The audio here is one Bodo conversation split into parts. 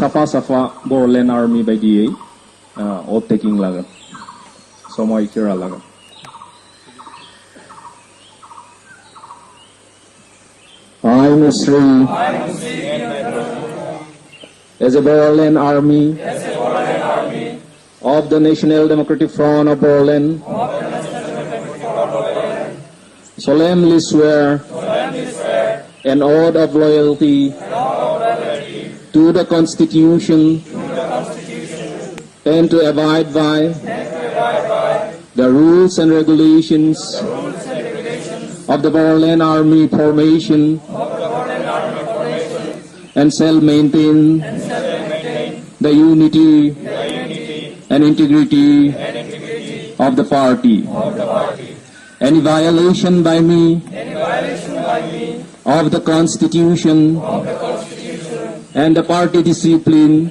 साफा साफा बर'लेण्ड आर्मी बायदियै अथ टेकिं लागोन समय खेरा लागोन I, Muslim, as a Boroland Army of the National Democratic Front of Boroland, solemnly swear an oath of loyalty to the Constitution and to abide by the rules and regulations of the Boroland Army formation and shall maintain the unity and integrity of the party. Any violation by me of the Constitution and the party discipline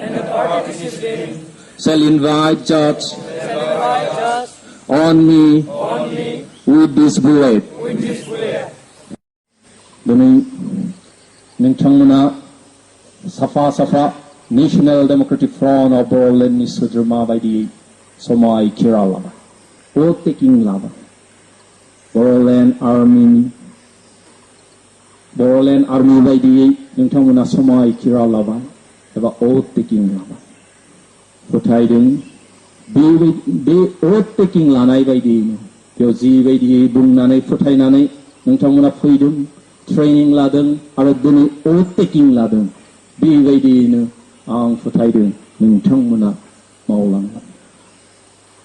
shall invite judge on me with this bullet. Safa Safa National Democratic Front of Boroland ni Sudrma Baidi Somai Kiralaba Oath taking lava Boroland Army Baidi Nintanguna Somai Kiralaba Eva Oath taking lava Fotaiding Be Oath taking Lanai Baidi Yozi Baidi Bunane Fotainane Nintanguna Freedom Training Laden Araduni Oath taking Laden बेबायदियैनो आं फोथायदों नोंथांमोना मावलांगोन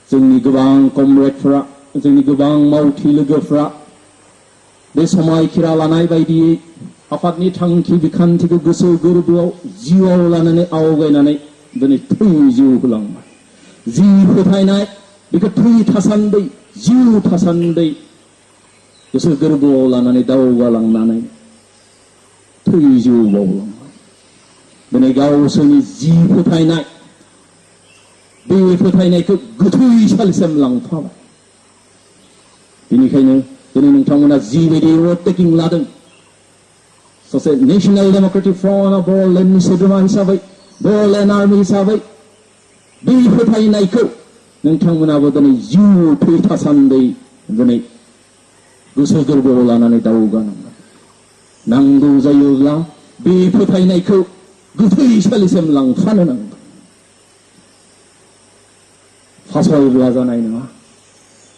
जोंनि गोबां कमरेडफोरा जोंनि गोबां मावथि लोगोफोरा बे समायखिरा लानाय बायदियै आफादनि थांखि बिखान्थिखौ गोसो गोरबोआव जिउआव लानानै आवगायनानै दिनै थै जिउ होलांबाय जि फोथायनाय बेखौ थै थासान्दै जिउ थासान्दै गोसो गोरबोआव लानानै दावगालांनानै थै जिउ बावलांबाय दिनै गावसोरनि जि फोथायनाय बे फोथायनायखौ गोथैसालिसिम लांफाबाय बेनिखायनो दिनै नोंथांमोना जिबायदि ओथ टेकिं लादों सासे नेशनेल डेमोक्रेटिक फ्रन्ट अफ बर'लेण्डनि सोद्रोमा हिसाबै बर'लेण्ड आर्मि हिसाबै बे फोथायनायखौ नोंथांमोनाबो दिनै जिउ थै थासान्दै दिनै गोसो गोरबोआव लानानै दावगानांगोन नांगौ जायोब्ला बे फोथायनायखौ गोथैसालिसिम लांफानो नांगौ फासयब्ला जानाय नङा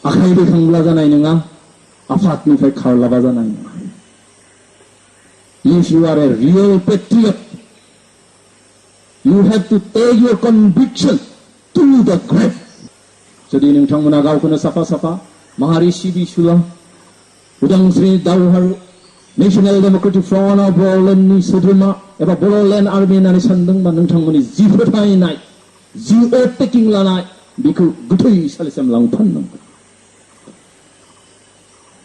आखाइ दैखांब्ला जानाय नङा आफादनिफ्राय खारलाबा जानाय नङा If you are a real patriot you have to take your conviction to the grave जुदि नोंथांमोना गावखौनो साफा साफा माहारि सिबिसुला उदांस्रि दावहारु नेशनेल डेमोक्रेटिक फ्रन्ट अफ बर'लेण्डनि सोद्रोमा एबा बर'लेण्ड आर्मि होननानै सानदोंबा नोंथांमोननि जि फोथायनाय जि ओथ टेकिं लानाय बेखौ गोथैसालिसिम लांफानांगोन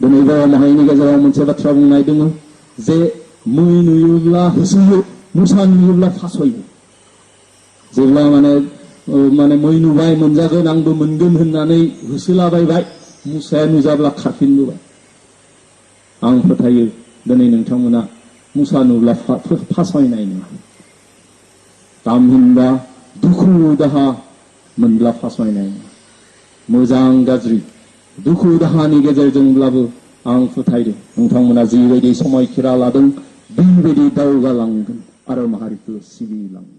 दिनै बर' माहारिनि गेजेराव मोनसे बाथ्रा बुंनाय दङ जे मै नुयोब्ला होसोयो मोसा नुयोब्ला फासयो जेब्ला माने मै नुबाय मोनजागोन आंबो मोनगोन होननानै होसोलाबायबाय मोसाया नुजाब्ला खारफिनबोबाय आं फोथायो दिनै नोंथांमोना मुसा नुब्ला फासयनाय नङा तामहिनबा दुखु दाहा मोनब्ला फासयनाय नङा मोजां गाज्रि दुखु दाहानि गेजेरजोंब्लाबो आं फोथायदों नोंथांमोना जिबायदि समायखिरा लादों बेबायदि दावगालांगोन आरो माहारिखौ सिबिलांगोन